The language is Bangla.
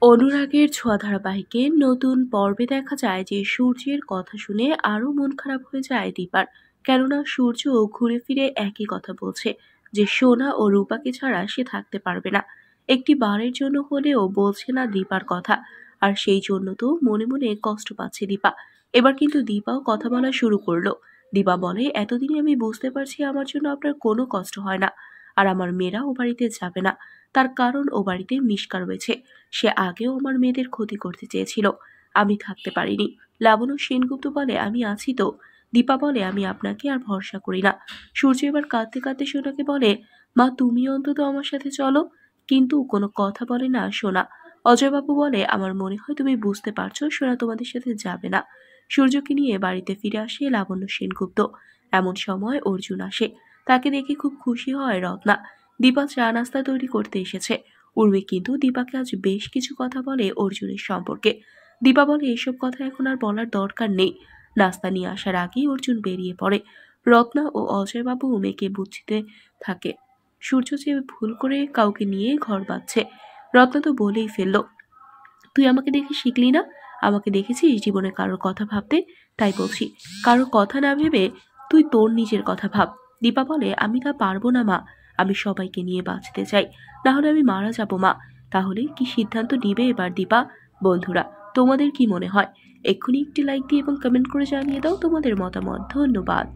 অনুরাগের ছোঁয়া ধারাবাহিকের নতুন পর্বে দেখা যায় যে সূর্যের কথা শুনে আরো মন খারাপ হয়ে যায় দীপার। কেননা সূর্য ঘুরে ফিরে একই কথা বলছে যে সোনা ও রূপাকে ছাড়া সে থাকতে পারবে না। একটি বারের জন্য হলেও বলছে না দীপার কথা। আর সেই জন্য তো মনে মনে কষ্ট পাচ্ছে দীপা। এবার কিন্তু দীপাও কথা বলা শুরু করলো। দীপা বলে, এতদিনে আমি বুঝতে পারছি আমার জন্য আপনার কোনো কষ্ট হয় না। আর আমার মেয়েরা ও বাড়িতে যাবে না, তার কারণ ও বাড়িতে মিশকা রয়েছে। সে আগেও আমার মেয়েদের ক্ষতি করতে চেয়েছিল, আমি থাকতে পারিনি। লাবণ্য সেনগুপ্ত বলে, আমি আছি তো। দীপা বলে, আমি আপনাকে আর ভরসা করি না। সূর্য এবার কাঁদতে কাঁদতে সোনাকে বলে, মা তুমি অন্তত আমার সাথে চলো। কিন্তু কোনো কথা বলে না সোনা। অজয়বাবু বলে, আমার মনে হয় তুমি বুঝতে পারছো সোনা তোমাদের সাথে যাবে না। সূর্যকে নিয়ে বাড়িতে ফিরে আসে লাবণ্য সেনগুপ্ত। এমন সময় অর্জুন আসে। তাকে দেখে খুব খুশি হয় রত্না। দীপা চা নাস্তা তৈরি করতে এসেছে। উর্মি কিন্তু দীপাকে আজ বেশ কিছু কথা বলে অর্জুনের সম্পর্কে। দীপা বলে, এসব কথা এখন আর বলার দরকার নেই। নাস্তা নিয়ে আসার আগেই অর্জুন বেরিয়ে পড়ে। রত্না ও অজয়বাবু মেয়েকে বুঝতে থাকে সূর্য যে ভুল করে কাউকে নিয়ে ঘর বাঁধছে। রত্না তো বলেই ফেললো, তুই আমাকে দেখে শিখলি না? আমাকে দেখেছিস জীবনে কারোর কথা ভাবতে? তাই বলছি, কারোর কথা না ভেবে তুই তোর নিজের কথা ভাব। দীপা বলে, আমি তা পারবো না মা। আমি সবাইকে নিয়ে বাঁচতে চাই, না হলে আমি মারা যাবো মা। তাহলে কি সিদ্ধান্ত নিবে এবার দীপা? বন্ধুরা, তোমাদের কি মনে হয়? এক্ষুনি একটি লাইক দিয়ে এবং কমেন্ট করে জানিয়ে দাও তোমাদের মতামত। ধন্যবাদ।